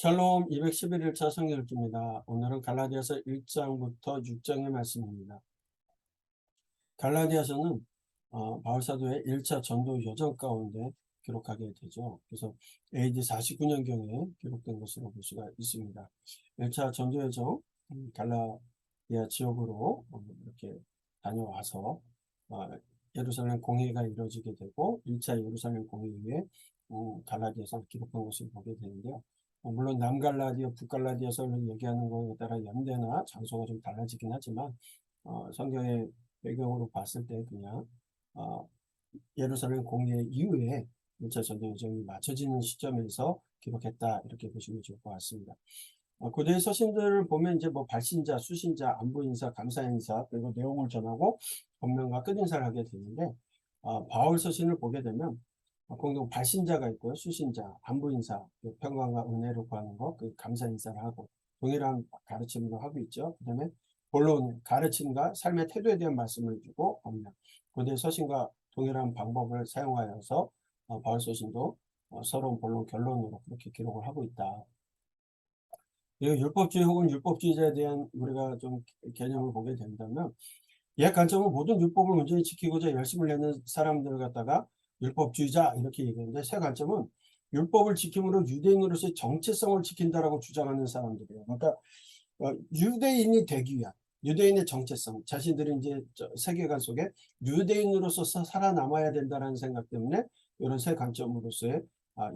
샬롬 211일차 성경읽기입니다. 오늘은 갈라디아서 1장부터 6장의 말씀입니다. 갈라디아서는 바울 사도의 1차 전도 여정 가운데 기록하게 되죠. 그래서 AD 49년경에 기록된 것으로 볼 수가 있습니다. 1차 전도 여정 갈라디아 지역으로 이렇게 다녀와서 예루살렘 공회가 이루어지게 되고 1차 예루살렘 공회에 갈라디아서 기록한 것을 보게 되는데요. 물론 남갈라디아, 북갈라디아서를 얘기하는 것에 따라 연대나 장소가 좀 달라지긴 하지만 성경의 배경으로 봤을 때 그냥 예루살렘 공회 이후에 1차 전도 여정이 맞춰지는 시점에서 기록했다 이렇게 보시면 좋을 것 같습니다. 고대 서신들을 보면 이제 뭐 발신자, 수신자, 안부인사, 감사인사 그리고 내용을 전하고 본명과 끝인사를 하게 되는데 바울 서신을 보게 되면 공동 발신자가 있고요. 수신자, 안부인사, 평강과 은혜를 구하는 것, 그 감사인사를 하고 동일한 가르침을 하고 있죠. 그 다음에 본론, 가르침과 삶의 태도에 대한 말씀을 주고 법령. 고대 서신과 동일한 방법을 사용하여서 바울 서신도 서론, 본론, 결론으로 그렇게 기록을 하고 있다. 그리고 율법주의 혹은 율법주의자에 대한 우리가 좀 개념을 보게 된다면 옛 관점은 모든 율법을 온전히 지키고자 열심을 내는 사람들을 갖다가 율법주의자 이렇게 얘기하는데 새 관점은 율법을 지킴으로 유대인으로서의 정체성을 지킨다라고 주장하는 사람들이에요. 그러니까 유대인이 되기 위한 유대인의 정체성, 자신들이 이제 세계관 속에 유대인으로서 살아남아야 된다는 생각 때문에 이런 새 관점으로서의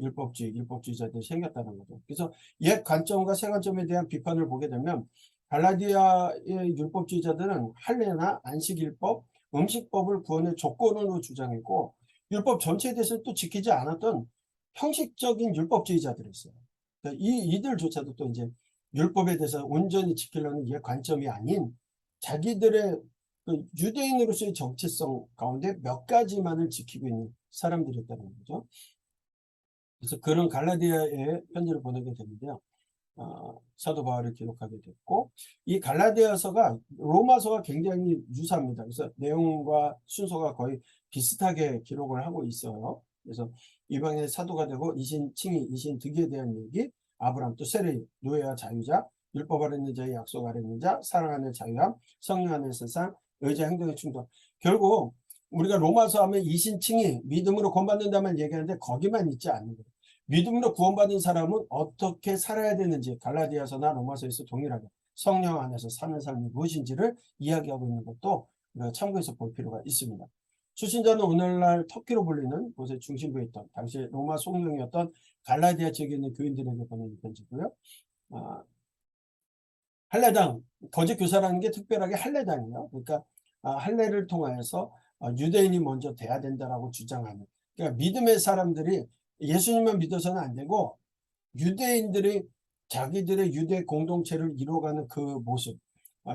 율법주의자들이 생겼다는 거죠. 그래서 옛 관점과 새 관점에 대한 비판을 보게 되면 갈라디아의 율법주의자들은 할례나 안식일법, 음식법을 구원의 조건으로 주장했고 율법 전체에 대해서 또 지키지 않았던 형식적인 율법주의자들이었어요. 그러니까 이들조차도 또 이제 율법에 대해서 온전히 지키려는 옛 관점이 아닌 자기들의 그 유대인으로서의 정체성 가운데 몇 가지만을 지키고 있는 사람들이었다는 거죠. 그래서 그런 갈라디아의 편지를 보내게 되는데요. 사도 바울이 기록하게 됐고 이 갈라디아서가 로마서와 굉장히 유사합니다. 그래서 내용과 순서가 거의 비슷하게 기록을 하고 있어요. 그래서 이방인의 사도가 되고 이신 칭의, 이신 득에 대한 얘기, 아브람 또 세례, 노예와 자유자, 율법 아래 있는 자의 약속 아래 있는 자, 사랑 안에 자유함, 성령 안에 세상, 의자 행동의 충돌. 결국 우리가 로마서 하면 이신 칭의, 믿음으로 구원받는다만 얘기하는데 거기만 있지 않는 거예요. 믿음으로 구원받은 사람은 어떻게 살아야 되는지 갈라디아서나 로마서에서 동일하게 성령 안에서 사는 삶이 무엇인지를 이야기하고 있는 것도 우리가 참고해서 볼 필요가 있습니다. 수신자는 오늘날 터키로 불리는 곳의 중심부에 있던 당시 로마 송령이었던 갈라디아 지역에 있는 교인들에게 보내는 편지고요. 할례당, 거짓 교사라는 게 특별하게 할례당이에요. 그러니까 할례를 통하여서 유대인이 먼저 돼야 된다라고 주장하는, 그러니까 믿음의 사람들이 예수님만 믿어서는 안 되고 유대인들이 자기들의 유대 공동체를 이루어가는 그 모습,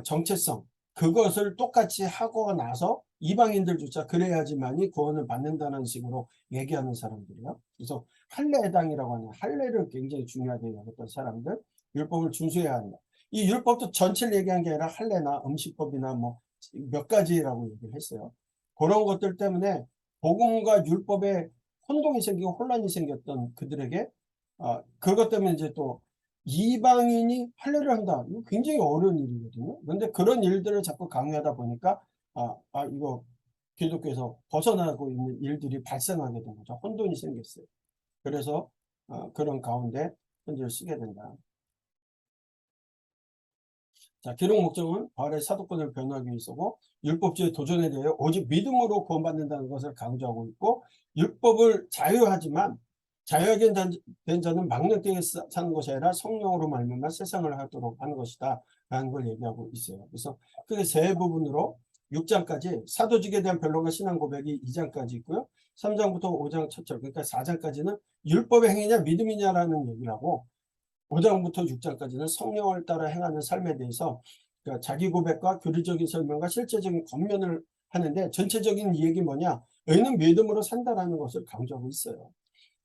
정체성, 그것을 똑같이 하고 나서 이방인들조차 그래야지만이 구원을 받는다는 식으로 얘기하는 사람들이요. 그래서 할례당이라고 하는 할례를 굉장히 중요하게 여겼던 사람들, 율법을 준수해야 한다. 이 율법도 전체를 얘기한 게 아니라 할례나 음식법이나 뭐 몇 가지라고 얘기를 했어요. 그런 것들 때문에 복음과 율법에 혼동이 생기고 혼란이 생겼던 그들에게 그것 때문에 이제 또 이방인이 할례를 한다. 이거 굉장히 어려운 일이거든요. 그런데 그런 일들을 자꾸 강요하다 보니까 이거 기독교에서 벗어나고 있는 일들이 발생하게 된 거죠. 혼돈이 생겼어요. 그래서 그런 가운데 편지를 쓰게 된다. 자, 기록 목적은 바울의 사도권을 변호하기 위해서고 율법주의 도전에 대해 오직 믿음으로 구원받는다는 것을 강조하고 있고 율법을 자유하지만 자유하게 된 자는 망령되게 사는 것이 아니라 성령으로 말미암아 세상을 하도록 하는 것이다 라는 걸 얘기하고 있어요. 그래서 크게 세 부분으로 6장까지 사도직에 대한 변론과 신앙 고백이 2장까지 있고요. 3장부터 5장 첫 절, 그러니까 4장까지는 율법의 행위냐 믿음이냐라는 얘기를 하고 5장부터 6장까지는 성령을 따라 행하는 삶에 대해서 그러니까 자기 고백과 교리적인 설명과 실제적인 권면을 하는데 전체적인 얘기 뭐냐? 의는 믿음으로 산다라는 것을 강조하고 있어요.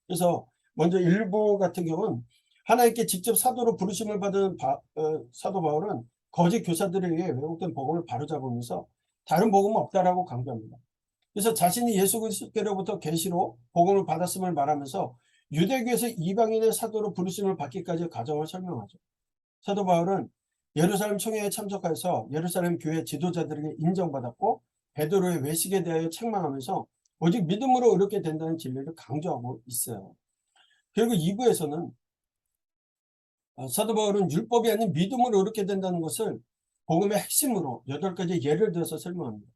그래서 먼저 일부 같은 경우는 하나님께 직접 사도로 부르심을 받은 사도 바울은 거짓 교사들에 의해 왜곡된 복음을 바로잡으면서 다른 복음은 없다라고 강조합니다. 그래서 자신이 예수 그리스도로부터 계시로 복음을 받았음을 말하면서 유대교에서 이방인의 사도로 부르심을 받기까지 과정을 설명하죠. 사도 바울은 예루살렘 총회에 참석해서 예루살렘 교회 지도자들에게 인정받았고 베드로의 외식에 대하여 책망하면서 오직 믿음으로 의롭게 된다는 진리를 강조하고 있어요. 그리고 2부에서는 사도 바울은 율법이 아닌 믿음으로 의롭게 된다는 것을 복음의 핵심으로 8가지 예를 들어서 설명합니다.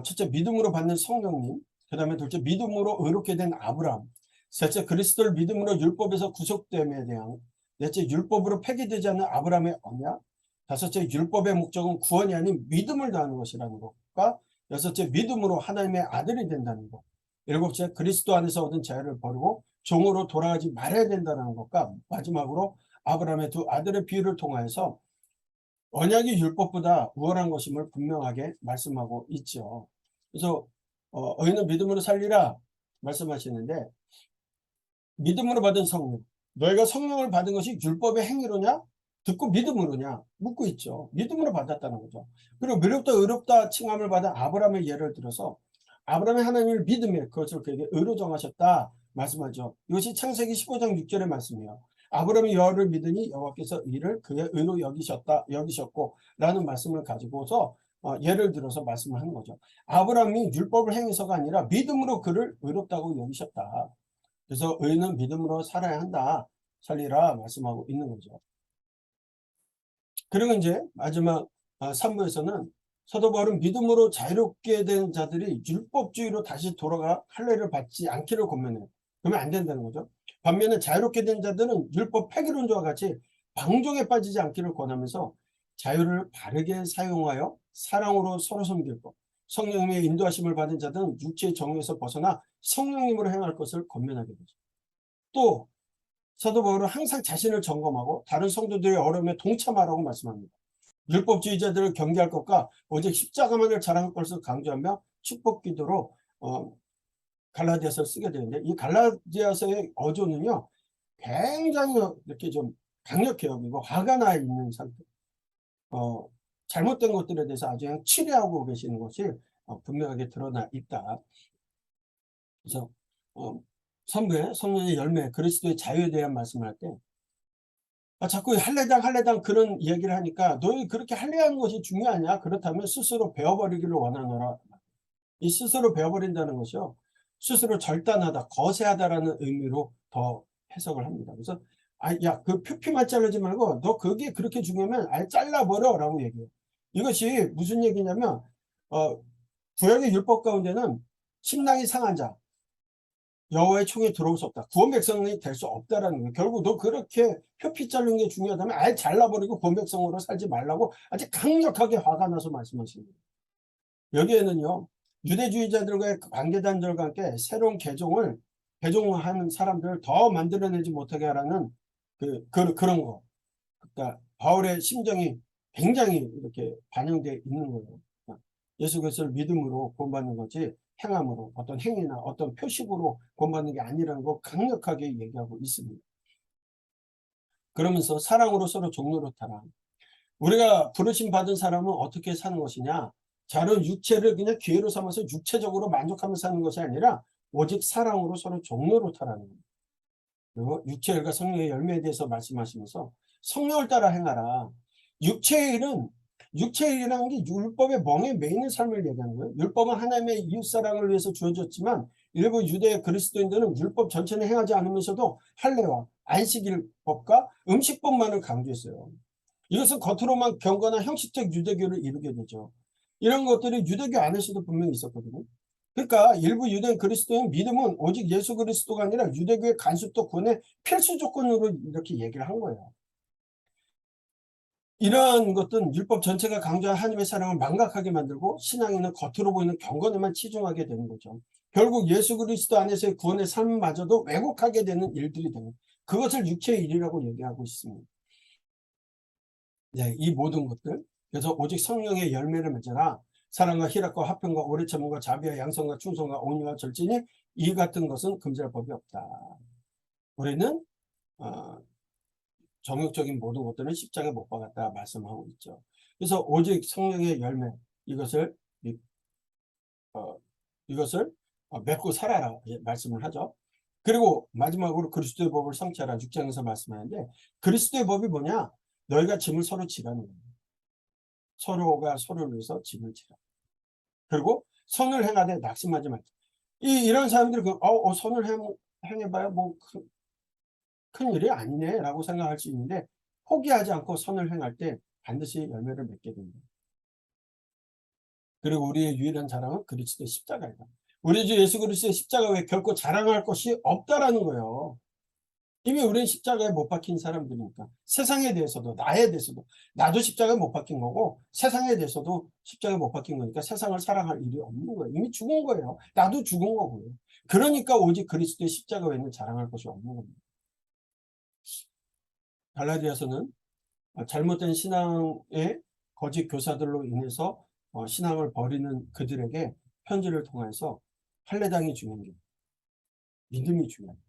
첫째, 믿음으로 받는 성령님, 그 다음에 둘째, 믿음으로 의롭게 된 아브라함, 셋째, 그리스도를 믿음으로 율법에서 구속됨에 대한, 넷째, 율법으로 폐기되지 않는 아브라함의 언약, 다섯째, 율법의 목적은 구원이 아닌 믿음을 다하는 것이라는 것과, 여섯째, 믿음으로 하나님의 아들이 된다는 것, 일곱째, 그리스도 안에서 얻은 자유를 버리고 종으로 돌아가지 말아야 된다는 것과, 마지막으로 아브라함의 두 아들의 비유를 통하여서 언약이 율법보다 우월한 것임을 분명하게 말씀하고 있죠. 그래서 너희는 믿음으로 살리라 말씀하시는데, 믿음으로 받은 성령, 너희가 성령을 받은 것이 율법의 행위로냐 듣고 믿음으로냐 묻고 있죠. 믿음으로 받았다는 거죠. 그리고 미롭다 의롭다 칭함을 받은 아브라함의 예를 들어서 아브라함이 하나님을 믿음에 그것을 그에게 의로 정하셨다 말씀하죠. 이것이 창세기 15장 6절의 말씀이에요. 아브라함이 여호와를 믿으니 여호와께서 이를 그의 의로 여기셨고 라는 말씀을 가지고서 예를 들어서 말씀을 하는 거죠. 아브라함이 율법을 행해서가 아니라 믿음으로 그를 의롭다고 여기셨다. 그래서 의인은 믿음으로 살아야 한다. 살리라 말씀하고 있는 거죠. 그리고 이제 마지막 3부에서는 사도 바울은 믿음으로 자유롭게 된 자들이 율법주의로 다시 돌아가 할례를 받지 않기를 권면해요. 그러면 안 된다는 거죠. 반면에 자유롭게 된 자들은 율법 폐기론자와 같이 방종에 빠지지 않기를 권하면서 자유를 바르게 사용하여 사랑으로 서로 섬길 것, 성령님의 인도하심을 받은 자들은 육체의 정욕에서 벗어나 성령님으로 행할 것을 권면하게 되죠. 또 사도 바울은 항상 자신을 점검하고 다른 성도들의 어려움에 동참하라고 말씀합니다. 율법주의자들을 경계할 것과 오직 십자가만을 자랑할 것을 강조하며 축복 기도로 갈라디아서를 쓰게 되는데, 이 갈라디아서의 어조는요 굉장히 이렇게 좀 강력해요. 그리고 화가 나 있는 상태, 잘못된 것들에 대해서 아주 그냥 치레하고 계시는 것이 분명하게 드러나 있다. 그래서 3부에 성령의 열매, 그리스도의 자유에 대한 말씀을 할 때 자꾸 할례당 그런 이야기를 하니까 너희 그렇게 할례하는 것이 중요하냐? 그렇다면 스스로 배워버리기를 원하노라. 이 스스로 배워버린다는 것이요, 스스로 절단하다, 거세하다라는 의미로 더 해석을 합니다. 그래서 야, 그 표피만 자르지 말고 너 그게 그렇게 중요하면 아예 잘라버려 라고 얘기해요. 이것이 무슨 얘기냐면 구약의 율법 가운데는 신랑이 상한 자, 여호와의 총에 들어올 수 없다, 구원 백성이 될 수 없다라는 거예요. 결국 너 그렇게 표피 자르는 게 중요하다면 아예 잘라버리고 구원 백성으로 살지 말라고 아주 강력하게 화가 나서 말씀하십니다. 여기에는요, 유대주의자들과의 관계단들과 함께 새로운 개종하는 사람들을 더 만들어내지 못하게 하라는 그런 거. 그러니까 바울의 심정이 굉장히 이렇게 반영되어 있는 거예요. 예수 그리스도를 믿음으로 구원받는 거지 행함으로, 어떤 행위나 어떤 표식으로 구원받는 게 아니라는 거 강력하게 얘기하고 있습니다. 그러면서 사랑으로 서로 종로로 타라. 우리가 부르심 받은 사람은 어떻게 사는 것이냐? 자는 육체를 그냥 기회로 삼아서 육체적으로 만족하면서 사는 것이 아니라 오직 사랑으로 서로 종로로 타라는 겁니다. 그리고 육체의 일과 성령의 열매에 대해서 말씀하시면서 성령을 따라 행하라. 육체의 일이라는 게 율법의 멍에 매이는 삶을 얘기하는 거예요. 율법은 하나님의 이웃사랑을 위해서 주어졌지만 일부 유대 그리스도인들은 율법 전체는 행하지 않으면서도 할례와 안식일법과 음식법만을 강조했어요. 이것은 겉으로만 경건한 형식적 유대교를 이루게 되죠. 이런 것들이 유대교 안에서도 분명히 있었거든요. 그러니까 일부 유대 그리스도인 믿음은 오직 예수 그리스도가 아니라 유대교의 간섭도 구원의 필수 조건으로 이렇게 얘기를 한 거예요. 이러한 것들은 율법 전체가 강조한 하나님의 사랑을 망각하게 만들고 신앙인은 겉으로 보이는 경건에만 치중하게 되는 거죠. 결국 예수 그리스도 안에서의 구원의 삶마저도 왜곡하게 되는 일들이 되는, 그것을 육체의 일이라고 얘기하고 있습니다. 네, 이 모든 것들, 그래서 오직 성령의 열매를 맺어라. 사랑과 희락과 화평과 오래 참음과 자비와 양성과 충성과 온유와 절제니 이 같은 것은 금지할 법이 없다. 우리는 정욕적인 모든 것들은 십자가에 못 박았다 말씀하고 있죠. 그래서 오직 성령의 열매, 이것을 맺고 살아라 말씀을 하죠. 그리고 마지막으로 그리스도의 법을 성취하라 6장에서 말씀하는데, 그리스도의 법이 뭐냐? 너희가 짐을 서로 지라는 거예요. 서로가 서로를 위해서 짐을 지라. 그리고 선을 행하되 낙심하지 말자. 이런 사람들이 선을 행해봐야 뭐 큰 일이 아니네 라고 생각할 수 있는데, 포기하지 않고 선을 행할 때 반드시 열매를 맺게 됩니다. 그리고 우리의 유일한 자랑은 그리스도의 십자가이다. 우리 주 예수 그리스도의 십자가 외에 결코 자랑할 것이 없다라는 거예요. 이미 우리는 십자가에 못 박힌 사람들이니까. 세상에 대해서도, 나에 대해서도, 나도 십자가에 못 박힌 거고 세상에 대해서도 십자가에 못 박힌 거니까 세상을 사랑할 일이 없는 거예요. 이미 죽은 거예요. 나도 죽은 거고요. 그러니까 오직 그리스도의 십자가 외에는 자랑할 것이 없는 겁니다. 갈라디아서는 잘못된 신앙의 거짓 교사들로 인해서 신앙을 버리는 그들에게 편지를 통해서 할례당이 중요한 게 믿음이 중요해요.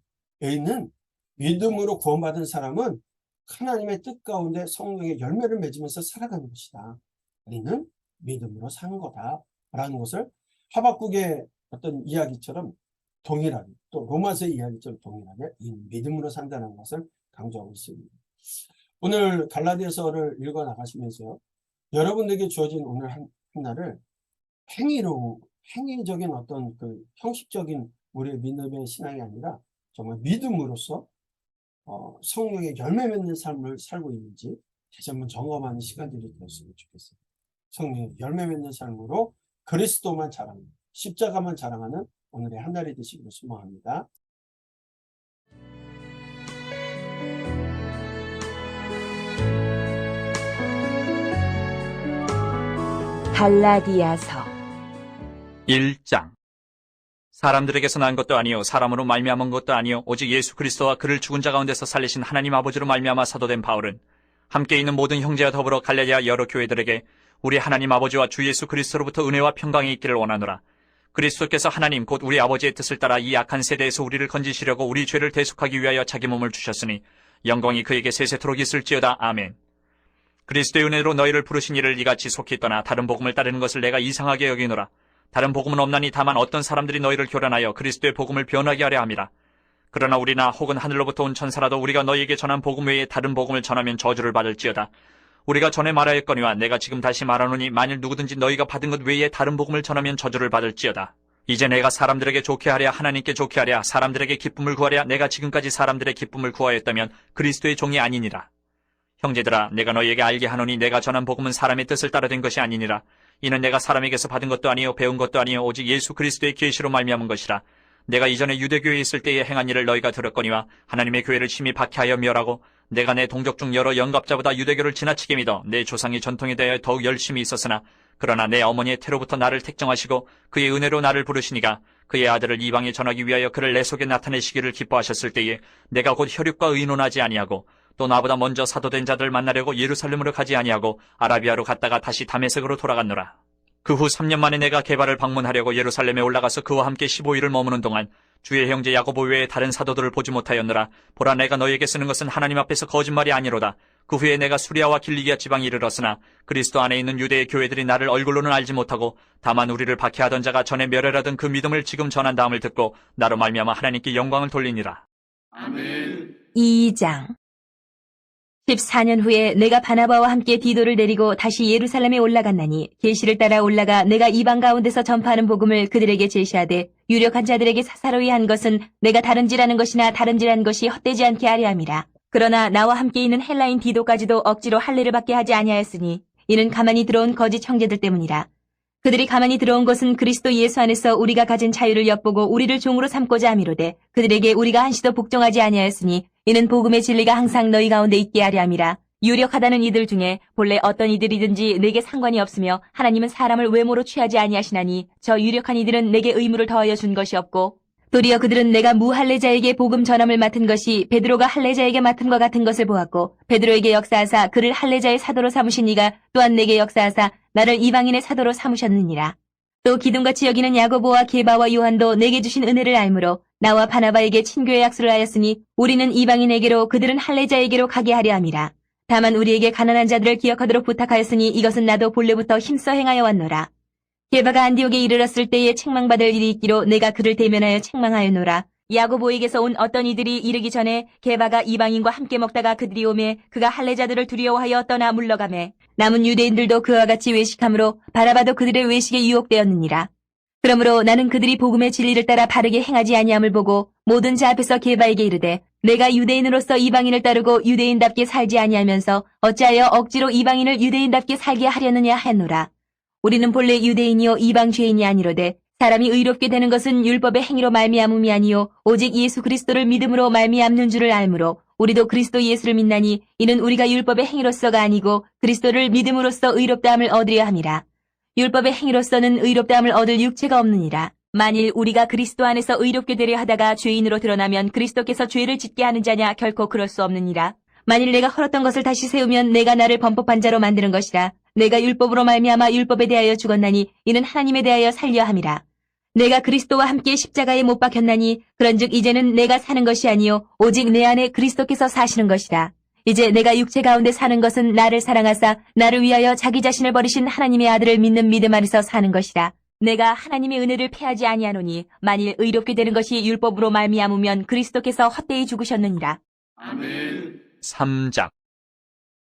A는 믿음으로 구원받은 사람은 하나님의 뜻 가운데 성령의 열매를 맺으면서 살아가는 것이다. 우리는 믿음으로 사는 거다 라는 것을 하박국의 어떤 이야기처럼 동일하게, 또 로마서의 이야기처럼 동일하게 이 믿음으로 산다는 것을 강조하고 있습니다. 오늘 갈라디아서를 읽어 나가시면서요, 여러분에게 주어진 오늘 한 날을 행위적인 어떤 그 형식적인 우리의 믿음의 신앙이 아니라 정말 믿음으로써 성령의 열매 맺는 삶을 살고 있는지 다시 한번 점검하는 시간들이 되었으면 좋겠어요. 성령의 열매 맺는 삶으로 그리스도만 자랑하는, 십자가만 자랑하는 오늘의 한 날이 되시기를 소망합니다. 갈라디아서 1장. 사람들에게서 난 것도 아니요 사람으로 말미암은 것도 아니요 오직 예수 그리스도와 그를 죽은 자 가운데서 살리신 하나님 아버지로 말미암아 사도된 바울은 함께 있는 모든 형제와 더불어 갈라디아 여러 교회들에게 우리 하나님 아버지와 주 예수 그리스도로부터 은혜와 평강이 있기를 원하노라. 그리스도께서 하나님 곧 우리 아버지의 뜻을 따라 이 악한 세대에서 우리를 건지시려고 우리 죄를 대속하기 위하여 자기 몸을 주셨으니 영광이 그에게 세세토록 있을지어다. 아멘. 그리스도의 은혜로 너희를 부르신 이를 이같이 속히 떠나 다른 복음을 따르는 것을 내가 이상하게 여기노라. 다른 복음은 없나니 다만 어떤 사람들이 너희를 교란하여 그리스도의 복음을 변하게 하려 함이라. 그러나 우리나 혹은 하늘로부터 온 천사라도 우리가 너희에게 전한 복음 외에 다른 복음을 전하면 저주를 받을지어다. 우리가 전에 말하였거니와 내가 지금 다시 말하노니 만일 누구든지 너희가 받은 것 외에 다른 복음을 전하면 저주를 받을지어다. 이제 내가 사람들에게 좋게 하랴 하나님께 좋게 하랴 사람들에게 기쁨을 구하랴 내가 지금까지 사람들의 기쁨을 구하였다면 그리스도의 종이 아니니라. 형제들아 내가 너희에게 알게 하노니 내가 전한 복음은 사람의 뜻을 따라 된 것이 아니니라. 이는 내가 사람에게서 받은 것도 아니요 배운 것도 아니요 오직 예수 그리스도의 계시로 말미암은 것이라. 내가 이전에 유대교회에 있을 때에 행한 일을 너희가 들었거니와 하나님의 교회를 심히 박해하여 멸하고 내가 내 동족 중 여러 영갑자보다 유대교를 지나치게 믿어 내 조상의 전통에 대하여 더욱 열심히 있었으나 그러나 내 어머니의 태로부터 나를 택정하시고 그의 은혜로 나를 부르시니가 그의 아들을 이방에 전하기 위하여 그를 내 속에 나타내시기를 기뻐하셨을 때에 내가 곧 혈육과 의논하지 아니하고 또 나보다 먼저 사도된 자들을 만나려고 예루살렘으로 가지 아니하고 아라비아로 갔다가 다시 다메섹으로 돌아갔노라. 그 후 3년 만에 내가 게바를 방문하려고 예루살렘에 올라가서 그와 함께 15일을 머무는 동안 주의 형제 야고보 외에 다른 사도들을 보지 못하였노라. 보라 내가 너희에게 쓰는 것은 하나님 앞에서 거짓말이 아니로다. 그 후에 내가 수리아와 길리기아 지방에 이르렀으나 그리스도 안에 있는 유대의 교회들이 나를 얼굴로는 알지 못하고 다만 우리를 박해하던 자가 전에 멸혈하던 그 믿음을 지금 전한 다음을 듣고 나로 말미암아 하나님께 영광을 돌리니라. 아멘. 2장 14년 후에 내가 바나바와 함께 디도를 데리고 다시 예루살렘에 올라갔나니 계시를 따라 올라가 내가 이방 가운데서 전파하는 복음을 그들에게 제시하되 유력한 자들에게 사사로이 한 것은 내가 다른지라는 것이나 다른지란 것이 헛되지 않게 하려 함이라. 그러나 나와 함께 있는 헬라인 디도까지도 억지로 할례를 받게 하지 아니하였으니 이는 가만히 들어온 거짓 형제들 때문이라. 그들이 가만히 들어온 것은 그리스도 예수 안에서 우리가 가진 자유를 엿보고 우리를 종으로 삼고자 함이로되 그들에게 우리가 한시도 복종하지 아니하였으니 이는 복음의 진리가 항상 너희 가운데 있게 하려 함이라. 유력하다는 이들 중에 본래 어떤 이들이든지 내게 상관이 없으며 하나님은 사람을 외모로 취하지 아니하시나니 저 유력한 이들은 내게 의무를 더하여 준 것이 없고 도리어 그들은 내가 무할례자에게 복음 전함을 맡은 것이 베드로가 할례자에게 맡음과 같은 것을 보았고 베드로에게 역사하사 그를 할례자의 사도로 삼으신 이가 또한 내게 역사하사 나를 이방인의 사도로 삼으셨느니라. 또 기둥같이 여기는 야고보와 게바와 요한도 내게 주신 은혜를 알므로 나와 바나바에게 친교의 약속을 하였으니 우리는 이방인에게로 그들은 할례자에게로 가게 하려 함이라. 다만 우리에게 가난한 자들을 기억하도록 부탁하였으니 이것은 나도 본래부터 힘써 행하여 왔노라. 게바가 안디옥에 이르렀을 때에 책망받을 일이 있기로 내가 그를 대면하여 책망하였노라. 야고보에게서 온 어떤 이들이 이르기 전에 게바가 이방인과 함께 먹다가 그들이 오매 그가 할례자들을 두려워하여 떠나 물러가매 남은 유대인들도 그와 같이 외식함으로 바라바도 그들의 외식에 유혹되었느니라. 그러므로 나는 그들이 복음의 진리를 따라 바르게 행하지 아니함을 보고 모든 자 앞에서 게바에게 이르되 내가 유대인으로서 이방인을 따르고 유대인답게 살지 아니하면서 어찌하여 억지로 이방인을 유대인답게 살게 하려느냐 하노라. 우리는 본래 유대인이요 이방 죄인이 아니로되 사람이 의롭게 되는 것은 율법의 행위로 말미암음이 아니요 오직 예수 그리스도를 믿음으로 말미암는 줄을 알므로 우리도 그리스도 예수를 믿나니 이는 우리가 율법의 행위로서가 아니고 그리스도를 믿음으로써 의롭다함을 얻으려 함이라. 율법의 행위로서는 의롭다함을 얻을 육체가 없느니라. 만일 우리가 그리스도 안에서 의롭게 되려 하다가 죄인으로 드러나면 그리스도께서 죄를 짓게 하는 자냐 결코 그럴 수 없느니라. 만일 내가 헐었던 것을 다시 세우면 내가 나를 범법한 자로 만드는 것이라. 내가 율법으로 말미암아 율법에 대하여 죽었나니 이는 하나님에 대하여 살려 함이라. 내가 그리스도와 함께 십자가에 못 박혔나니 그런즉 이제는 내가 사는 것이 아니요 오직 내 안에 그리스도께서 사시는 것이라. 이제 내가 육체 가운데 사는 것은 나를 사랑하사 나를 위하여 자기 자신을 버리신 하나님의 아들을 믿는 믿음 안에서 사는 것이라. 내가 하나님의 은혜를 패하지 아니하노니 만일 의롭게 되는 것이 율법으로 말미암으면 그리스도께서 헛되이 죽으셨느니라. 아멘. 3장.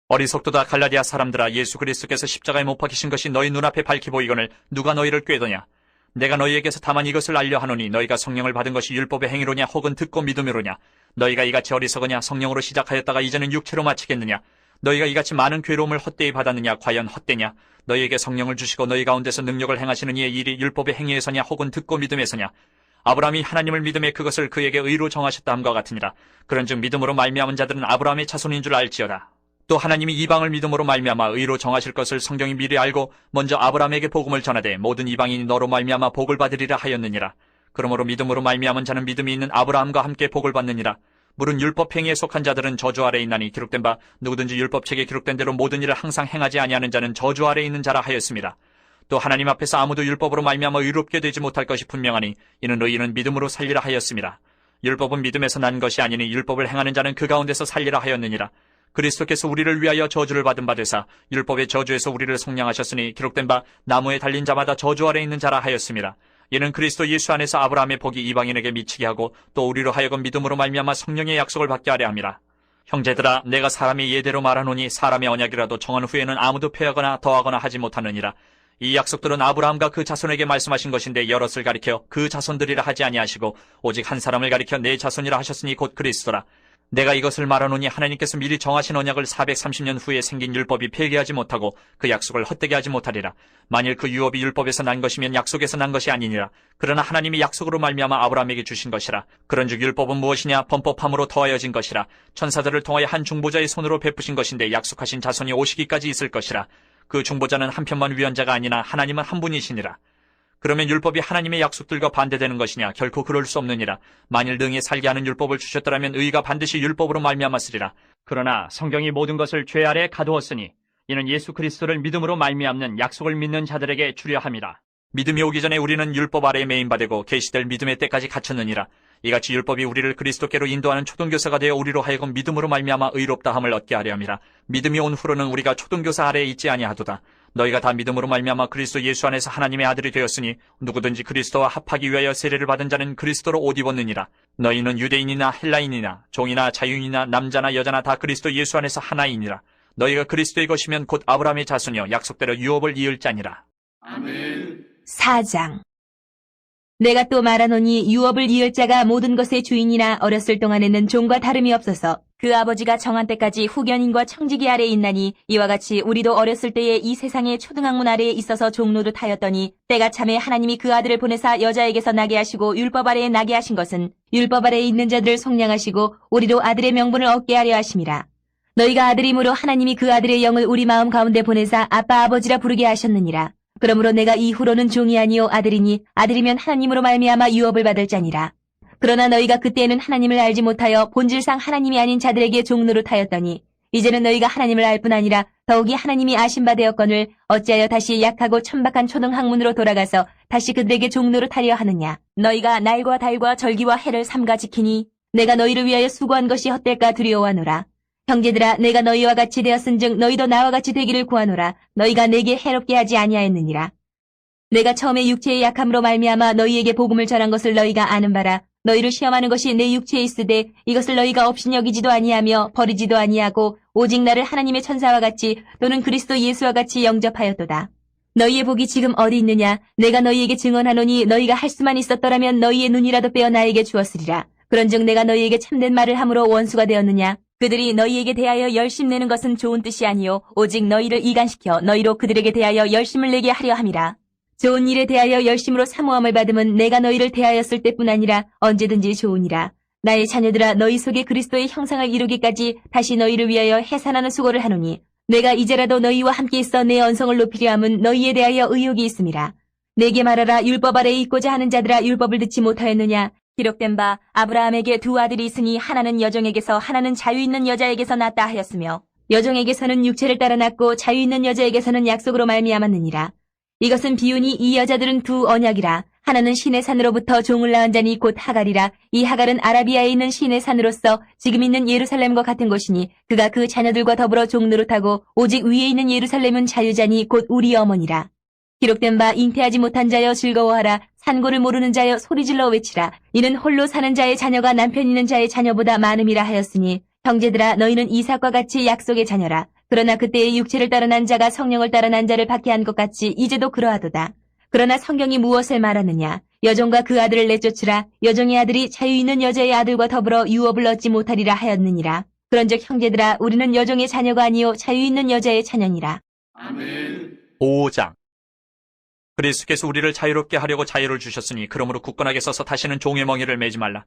어리석도다 갈라디아 사람들아, 예수 그리스도께서 십자가에 못 박히신 것이 너희 눈앞에 밝히 보이거늘 누가 너희를 꾀더냐. 내가 너희에게서 다만 이것을 알려 하노니 너희가 성령을 받은 것이 율법의 행위로냐 혹은 듣고 믿음으로냐. 너희가 이같이 어리석으냐. 성령으로 시작하였다가 이제는 육체로 마치겠느냐. 너희가 이같이 많은 괴로움을 헛되이 받았느냐. 과연 헛되냐. 너희에게 성령을 주시고 너희 가운데서 능력을 행하시는 이의 일이 율법의 행위에서냐 혹은 듣고 믿음에서냐. 아브라함이 하나님을 믿음에 그것을 그에게 의로 정하셨다 함과 같으니라. 그런즉 믿음으로 말미암은 자들은 아브라함의 자손인 줄 알지어다. 또 하나님이 이방을 믿음으로 말미암아 의로 정하실 것을 성경이 미리 알고 먼저 아브라함에게 복음을 전하되 모든 이방인이 너로 말미암아 복을 받으리라 하였느니라. 그러므로 믿음으로 말미암은 자는 믿음이 있는 아브라함과 함께 복을 받느니라. 물은 율법 행위에 속한 자들은 저주 아래 있나니 기록된 바 누구든지 율법책에 기록된 대로 모든 일을 항상 행하지 아니하는 자는 저주 아래 있는 자라 하였습니다. 또 하나님 앞에서 아무도 율법으로 말미암아 의롭게 되지 못할 것이 분명하니 이는 의인은 믿음으로 살리라 하였습니다. 율법은 믿음에서 난 것이 아니니 율법을 행하는 자는 그 가운데서 살리라 하였느니라. 그리스도께서 우리를 위하여 저주를 받은 바 되사 율법의 저주에서 우리를 속량하셨으니 기록된 바 나무에 달린 자마다 저주 아래 있는 자라 하였습니다. 이는 그리스도 예수 안에서 아브라함의 복이 이방인에게 미치게 하고 또 우리로 하여금 믿음으로 말미암아 성령의 약속을 받게 하려 함이라. 형제들아, 내가 사람의 예대로 말하노니 사람의 언약이라도 정한 후에는 아무도 폐하거나 더하거나 하지 못하느니라. 이 약속들은 아브라함과 그 자손에게 말씀하신 것인데 여럿을 가리켜 그 자손들이라 하지 아니하시고 오직 한 사람을 가리켜 내 자손이라 하셨으니 곧 그리스도라. 내가 이것을 말하노니 하나님께서 미리 정하신 언약을 430년 후에 생긴 율법이 폐기하지 못하고 그 약속을 헛되게 하지 못하리라. 만일 그 유업이 율법에서 난 것이면 약속에서 난 것이 아니니라. 그러나 하나님이 약속으로 말미암아 아브라함에게 주신 것이라. 그런즉 율법은 무엇이냐. 범법함으로 더하여진 것이라. 천사들을 통하여 한 중보자의 손으로 베푸신 것인데 약속하신 자손이 오시기까지 있을 것이라. 그 중보자는 한 편만 위헌자가 아니나 하나님은 한 분이시니라. 그러면 율법이 하나님의 약속들과 반대되는 것이냐? 결코 그럴 수 없느니라. 만일 능히 살게 하는 율법을 주셨더라면 의가 반드시 율법으로 말미암았으리라. 그러나 성경이 모든 것을 죄 아래 가두었으니 이는 예수 그리스도를 믿음으로 말미암는 약속을 믿는 자들에게 주려 함이라. 믿음이 오기 전에 우리는 율법 아래에 매인바되고 계시될 믿음의 때까지 갇혔느니라. 이같이 율법이 우리를 그리스도께로 인도하는 초등교사가 되어 우리로 하여금 믿음으로 말미암아 의롭다함을 얻게 하려 함이라. 믿음이 온 후로는 우리가 초등교사 아래에 있지 아니하도다. 너희가 다 믿음으로 말미암아 그리스도 예수 안에서 하나님의 아들이 되었으니 누구든지 그리스도와 합하기 위하여 세례를 받은 자는 그리스도로 옷 입었느니라. 너희는 유대인이나 헬라인이나 종이나 자유인이나 남자나 여자나 다 그리스도 예수 안에서 하나이니라. 너희가 그리스도의 것이면 곧 아브라함의 자손이여 약속대로 유업을 이을 자니라. 아멘. 4장. 내가 또 말하노니 유업을 이을 자가 모든 것의 주인이나 어렸을 동안에는 종과 다름이 없어서 그 아버지가 정한 때까지 후견인과 청지기 아래에 있나니 이와 같이 우리도 어렸을 때에 이 세상의 초등학문 아래에 있어서 종노릇 하였더니 때가 참에 하나님이 그 아들을 보내사 여자에게서 나게 하시고 율법 아래에 나게 하신 것은 율법 아래에 있는 자들을 속량하시고 우리도 아들의 명분을 얻게 하려 하심이라. 너희가 아들임으로 하나님이 그 아들의 영을 우리 마음 가운데 보내사 아빠 아버지라 부르게 하셨느니라. 그러므로 내가 이후로는 종이 아니요 아들이니 아들이면 하나님으로 말미암아 유업을 받을 자니라. 그러나 너희가 그때에는 하나님을 알지 못하여 본질상 하나님이 아닌 자들에게 종노릇하였더니 이제는 너희가 하나님을 알 뿐 아니라 더욱이 하나님이 아신 바 되었거늘 어찌하여 다시 약하고 천박한 초등학문으로 돌아가서 다시 그들에게 종노릇하려 하느냐. 너희가 날과 달과 절기와 해를 삼가 지키니 내가 너희를 위하여 수고한 것이 헛될까 두려워하노라. 형제들아, 내가 너희와 같이 되었은즉 너희도 나와 같이 되기를 구하노라. 너희가 내게 해롭게 하지 아니하였느니라. 내가 처음에 육체의 약함으로 말미암아 너희에게 복음을 전한 것을 너희가 아는 바라. 너희를 시험하는 것이 내 육체에 있으되 이것을 너희가 업신여기지도 아니하며 버리지도 아니하고 오직 나를 하나님의 천사와 같이 또는 그리스도 예수와 같이 영접하였도다. 너희의 복이 지금 어디 있느냐? 내가 너희에게 증언하노니 너희가 할 수만 있었더라면 너희의 눈이라도 빼어 나에게 주었으리라. 그런즉 내가 너희에게 참된 말을 함으로 원수가 되었느냐? 그들이 너희에게 대하여 열심내는 것은 좋은 뜻이 아니요 오직 너희를 이간시켜 너희로 그들에게 대하여 열심을 내게 하려 함이라. 좋은 일에 대하여 열심으로 사모함을 받음은 내가 너희를 대하였을 때뿐 아니라 언제든지 좋으니라. 나의 자녀들아 너희 속에 그리스도의 형상을 이루기까지 다시 너희를 위하여 해산하는 수고를 하노니 내가 이제라도 너희와 함께 있어 내 언성을 높이려 함은 너희에 대하여 의욕이 있음이라. 내게 말하라. 율법 아래에 있고자 하는 자들아 율법을 듣지 못하였느냐? 기록된 바 아브라함에게 두 아들이 있으니 하나는 여종에게서 하나는 자유 있는 여자에게서 낳았다 하였으며 여종에게서는 육체를 따라 낳고 자유 있는 여자에게서는 약속으로 말미암았느니라. 이것은 비유니 이 여자들은 두 언약이라. 하나는 신의 산으로부터 종을 낳은 자니 곧 하갈이라. 이 하갈은 아라비아에 있는 신의 산으로서 지금 있는 예루살렘과 같은 곳이니 그가 그 자녀들과 더불어 종 노릇하고 오직 위에 있는 예루살렘은 자유자니 곧 우리 어머니라. 기록된 바 잉태하지 못한 자여 즐거워하라. 산고를 모르는 자여 소리질러 외치라. 이는 홀로 사는 자의 자녀가 남편 있는 자의 자녀보다 많음이라 하였으니 형제들아 너희는 이삭과 같이 약속의 자녀라. 그러나 그때의 육체를 따라 난 자가 성령을 따라 난 자를 받게 한 것 같이 이제도 그러하도다. 그러나 성경이 무엇을 말하느냐? 여종과 그 아들을 내쫓으라. 여종의 아들이 자유 있는 여자의 아들과 더불어 유업을 얻지 못하리라 하였느니라. 그런즉 형제들아 우리는 여종의 자녀가 아니요 자유 있는 여자의 자녀니라. 아멘. 5장. 그리스도께서 우리를 자유롭게 하려고 자유를 주셨으니 그러므로 굳건하게 서서 다시는 종의 멍에를 매지 말라.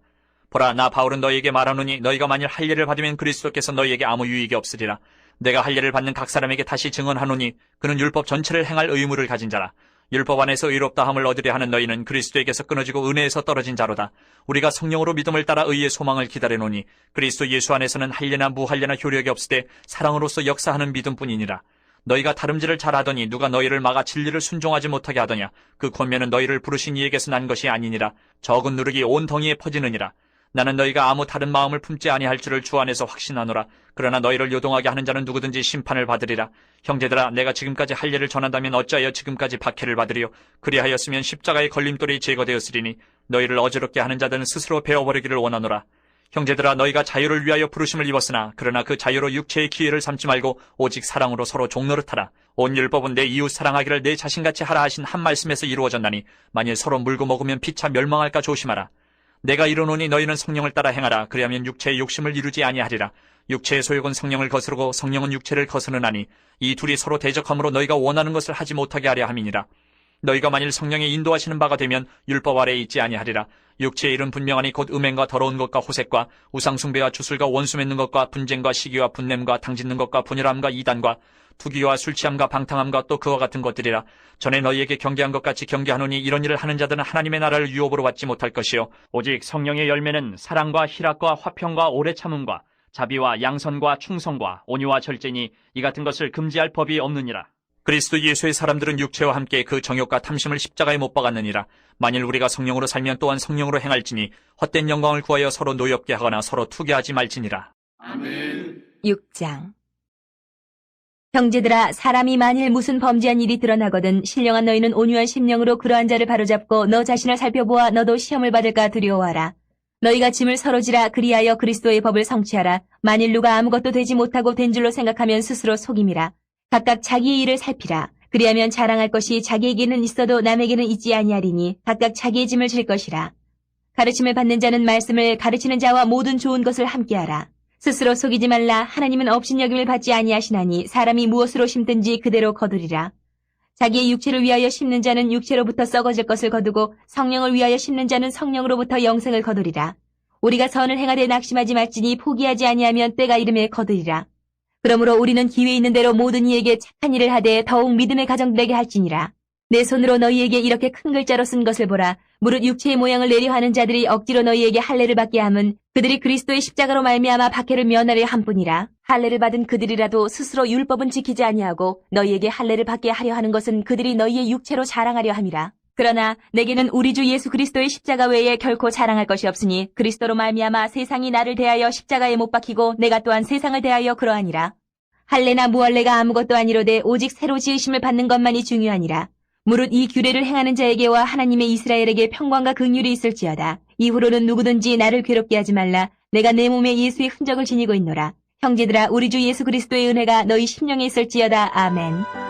보라 나 바울은 너희에게 말하노니 너희가 만일 할례를 받으면 그리스도께서 너희에게 아무 유익이 없으리라. 내가 할례를 받는 각 사람에게 다시 증언하노니 그는 율법 전체를 행할 의무를 가진 자라. 율법 안에서 의롭다함을 얻으려 하는 너희는 그리스도에게서 끊어지고 은혜에서 떨어진 자로다. 우리가 성령으로 믿음을 따라 의의 소망을 기다려노니 그리스도 예수 안에서는 할례나 무할례나 효력이 없으되 사랑으로서 역사하는 믿음뿐이니라. 너희가 다름질을 잘하더니 누가 너희를 막아 진리를 순종하지 못하게 하더냐? 그 권면은 너희를 부르신 이에게서 난 것이 아니니라. 적은 누룩이 온 덩이에 퍼지느니라. 나는 너희가 아무 다른 마음을 품지 아니할 줄을 주 안에서 확신하노라. 그러나 너희를 요동하게 하는 자는 누구든지 심판을 받으리라. 형제들아 내가 지금까지 할례를 전한다면 어찌하여 지금까지 박해를 받으리요? 그리하였으면 십자가의 걸림돌이 제거되었으리니 너희를 어지럽게 하는 자들은 스스로 베어버리기를 원하노라. 형제들아 너희가 자유를 위하여 부르심을 입었으나 그러나 그 자유로 육체의 기회를 삼지 말고 오직 사랑으로 서로 종노릇하라. 온 율법은 내 이웃 사랑하기를 내 자신같이 하라 하신 한 말씀에서 이루어졌나니 만일 서로 물고 먹으면 피차 멸망할까 조심하라. 내가 이르노니 너희는 성령을 따라 행하라. 그리하면 육체의 욕심을 이루지 아니하리라. 육체의 소욕은 성령을 거스르고 성령은 육체를 거스르나니 이 둘이 서로 대적함으로 너희가 원하는 것을 하지 못하게 하려 함이니라. 너희가 만일 성령의 인도하시는 바가 되면 율법 아래에 있지 아니하리라. 육체의 일은 분명하니 곧 음행과 더러운 것과 호색과 우상숭배와 주술과 원수 맺는 것과 분쟁과 시기와 분냄과 당짓는 것과 분열함과 이단과 투기와 술취함과 방탕함과 또 그와 같은 것들이라. 전에 너희에게 경계한 것 같이 경계하노니 이런 일을 하는 자들은 하나님의 나라를 유업으로 받지 못할 것이요 오직 성령의 열매는 사랑과 희락과 화평과 오래 참음과 자비와 양선과 충성과 온유와 절제니 이 같은 것을 금지할 법이 없느니라. 그리스도 예수의 사람들은 육체와 함께 그 정욕과 탐심을 십자가에 못 박았느니라. 만일 우리가 성령으로 살면 또한 성령으로 행할지니 헛된 영광을 구하여 서로 노엽게 하거나 서로 투기하지 말지니라. 아멘. 6장. 형제들아 사람이 만일 무슨 범죄한 일이 드러나거든 신령한 너희는 온유한 심령으로 그러한 자를 바로잡고 너 자신을 살펴보아 너도 시험을 받을까 두려워하라. 너희가 짐을 서로 지라. 그리하여 그리스도의 법을 성취하라. 만일 누가 아무것도 되지 못하고 된 줄로 생각하면 스스로 속임이라. 각각 자기의 일을 살피라. 그리하면 자랑할 것이 자기에게는 있어도 남에게는 있지 아니하리니 각각 자기의 짐을 질 것이라. 가르침을 받는 자는 말씀을 가르치는 자와 모든 좋은 것을 함께하라. 스스로 속이지 말라. 하나님은 업신여김을 받지 아니하시나니 사람이 무엇으로 심든지 그대로 거두리라. 자기의 육체를 위하여 심는 자는 육체로부터 썩어질 것을 거두고 성령을 위하여 심는 자는 성령으로부터 영생을 거두리라. 우리가 선을 행하되 낙심하지 말지니 포기하지 아니하면 때가 이름에 거두리라. 그러므로 우리는 기회 있는 대로 모든 이에게 착한 일을 하되 더욱 믿음의 가정되게 할지니라. 내 손으로 너희에게 이렇게 큰 글자로 쓴 것을 보라. 무릇 육체의 모양을 내려 하는 자들이 억지로 너희에게 할례를 받게 함은 그들이 그리스도의 십자가로 말미암아 박해를 면하려 함뿐이라. 할례를 받은 그들이라도 스스로 율법은 지키지 아니하고 너희에게 할례를 받게 하려 하는 것은 그들이 너희의 육체로 자랑하려 함이라. 그러나 내게는 우리 주 예수 그리스도의 십자가 외에 결코 자랑할 것이 없으니 그리스도로 말미암아 세상이 나를 대하여 십자가에 못 박히고 내가 또한 세상을 대하여 그러하니라. 할례나 무할례가 아무것도 아니로되 오직 새로 지으심을 받는 것만이 중요하니라. 무릇 이 규례를 행하는 자에게와 하나님의 이스라엘에게 평강과 긍휼이 있을지어다. 이후로는 누구든지 나를 괴롭게 하지 말라. 내가 내 몸에 예수의 흔적을 지니고 있노라. 형제들아, 우리 주 예수 그리스도의 은혜가 너희 심령에 있을지어다. 아멘.